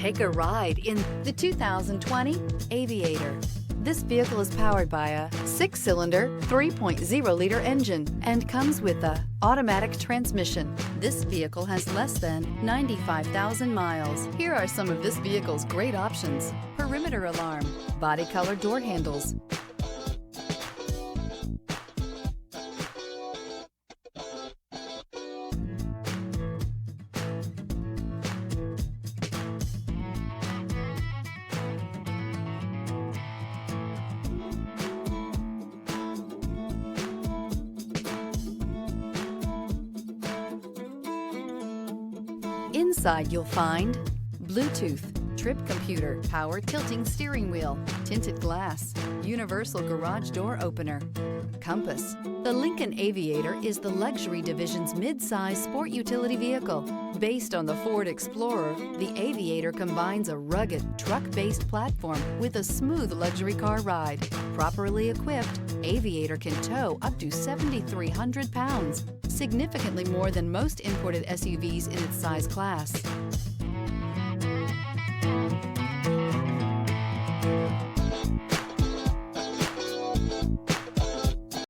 Take a ride in the 2020 Aviator. This vehicle is powered by a 6-cylinder, 3.0-liter engine and comes with a automatic transmission. This vehicle has less than 95,000 miles. Here are some of this vehicle's great options: perimeter alarm, body color door handles, Inside you'll find Bluetooth, trip computer, power tilting steering wheel, tinted glass, universal garage door opener, compass. The Lincoln Aviator is the luxury division's mid-size sport utility vehicle. Based on the Ford Explorer, the Aviator combines a rugged, truck-based platform with a smooth luxury car ride. Properly equipped, Aviator can tow up to 7,300 pounds, significantly more than most imported SUVs in its size class.